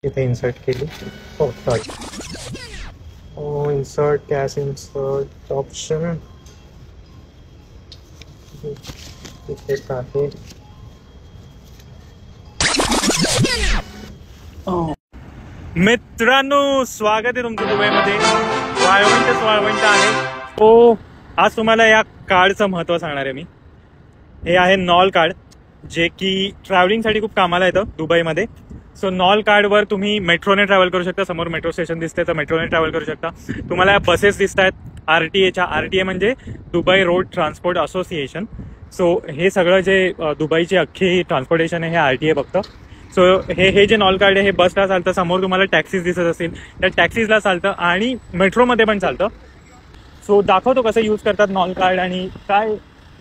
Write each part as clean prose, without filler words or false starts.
इथे इन्सर्ट केली. हो सॉरी, हो इन्सर्ट कॅश इन्सर्ट ऑप्शन इथेच आहे. मित्रांनो, स्वागत आहे तुमचं दुबईमध्ये. वाळवंट आहे. तो आज तुम्हाला या कार्डचं महत्त्व सांगणार आहे मी. हे आहे नॉल कार्ड, जे की ट्रॅव्हलिंगसाठी खूप कामाला येतं दुबईमध्ये. सो नॉल कार्डवर तुम्ही मेट्रोने ट्रॅव्हल करू शकता. समोर मेट्रो स्टेशन दिसते तर मेट्रोने ट्रॅव्हल करू शकता. तुम्हाला या बसेस दिसत आहेत RTA RTA म्हणजे दुबई रोड ट्रान्सपोर्ट असोसिएशन. सो हे सगळं जे दुबईची अख्खी ट्रान्सपोर्टेशन आहे हे RTA बघतं. सो हे जे नॉल कार्ड आहे हे बसला चालतं. समोर तुम्हाला टॅक्सीज दिसत असतील त्या टॅक्सीजला चालतं आणि मेट्रोमध्ये पण चालतं. सो दाखवतो कसं यूज करतात नॉल कार्ड आणि काय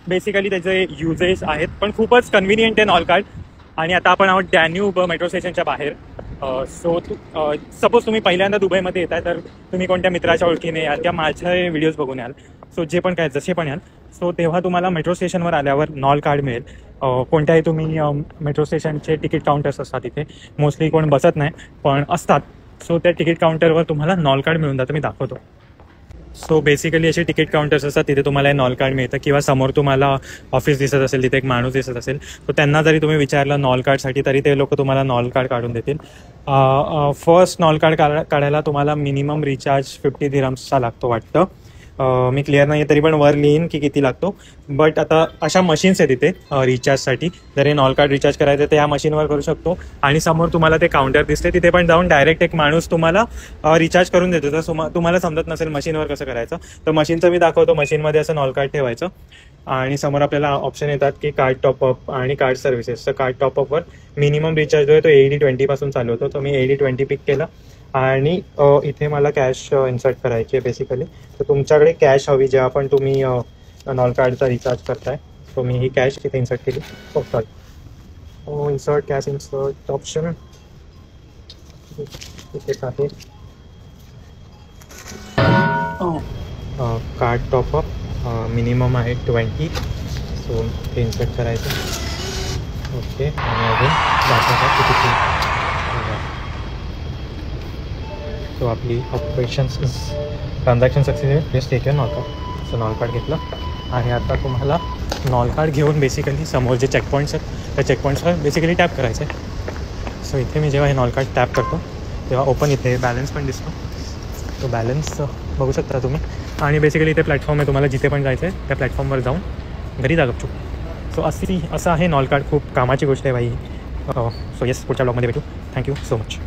बेसिकली त्याचे युजेस आहेत. पण खूपच कन्व्हिनियंट आहे नॉल कार्ड. आणि आता आपण आहोत डॅन्यूब मेट्रो स्टेशनच्या बाहेर. सो सपोज तुम्ही पहिल्यांदा दुबईमध्ये येताय तर तुम्ही कोणत्या मित्राच्या ओळखीने याल किंवा माझे व्हिडिओज बघून याल. सो जे पण काय जसे पण याल सो तेव्हा तुम्हाला मेट्रो स्टेशनवर आल्यावर नॉल कार्ड मिळेल. कोणत्याही तुम्ही मेट्रो स्टेशनचे तिकीट काउंटर्स असतात इथे. मोस्टली कोण बसत नाही पण असतात. सो त्या तिकीट काउंटरवर तुम्हाला नॉल कार्ड मिळून जातं. मी दाखवतो. सो बेसिकली असे तिकीट काउंटर्स असतात तिथे तुम्हाला नॉल कार्ड मिळतं. किंवा समोर तुम्हाला ऑफिस दिसत असेल तिथे एक माणूस दिसत असेल तर त्यांना जरी तुम्ही विचारलं नॉल कार्डसाठी तरी ते लोक तुम्हाला नॉल कार्ड काढून देतील. फर्स्ट नॉल कार्ड काढायला तुम्हाला मिनिमम रिचार्ज 50 दिरहम्सचा लागतो वाटतं. मी क्लिअर नाही आहे तरी पण वर लिहीन की किती लागतो. बट आता अशा मशीन्स आहेत तिथे रिचार्जसाठी. जर हे नॉल कार्ड रिचार्ज करायचं तर या मशीनवर करू शकतो. आणि समोर तुम्हाला ते काउंटर दिसते तिथे पण जाऊन डायरेक्ट एक माणूस तुम्हाला रिचार्ज करून देतो. तर तुम्हाला समजत नसेल मशीनवर कसं करायचं तर मशीनचं मी दाखवतो. मशीनमध्ये असं नॉल कार्ड ठेवायचं आणि समोर आपल्याला ऑप्शन येतात की कार्ड टॉपअप आणि कार्ड सर्व्हिसेस. तर कार्ड टॉपअपवर मिनिमम रिचार्ज जो आहे तो AED20 पासून चालू होतो. तर मी AED20 पिक केला आणि इथे मला कॅश इन्सर्ट करायची आहे बेसिकली. तर तुमच्याकडे कॅश हवी जेव्हा पण तुम्ही नॉल कार्डचा रिचार्ज करताय. सो मी ही कॅश तिथे इन्सर्ट केली. हो सॉरी, हो इन्सर्ट कॅश इन्सर्ट ऑप्शन इथेच आहे. कार्ड टॉपअप मिनिमम आहे 20. सो ते इन्सर्ट करायचं. ओके आणि अजून दाखवतात किती. सो आपली operations transaction success. Please take your Nol card. So Nol card घेतलं आणि आता तुम्हाला नॉल कार्ड घेऊन बेसिकली समोर जे चेकपॉईंट्स आहेत त्या चेकपॉईंट्सवर बेसिकली टॅप करायचं आहे. सो इथे मी जेव्हा हे नॉल कार्ड टॅप करतो तेव्हा ओपन इथे बॅलन्स पण दिसतो. तो बॅलन्स बघू शकता तुम्ही. आणि बेसिकली इथे प्लॅटफॉर्म आहे. तुम्हाला जिथे पण जायचं आहे त्या प्लॅटफॉर्मवर जाऊन घरी जा गपचूप. सो असं आहे नॉल कार्ड. खूप कामाची गोष्ट आहे बाई. सो येस, पुढच्या ब्लॉगमध्ये भेटू. Thank you so much.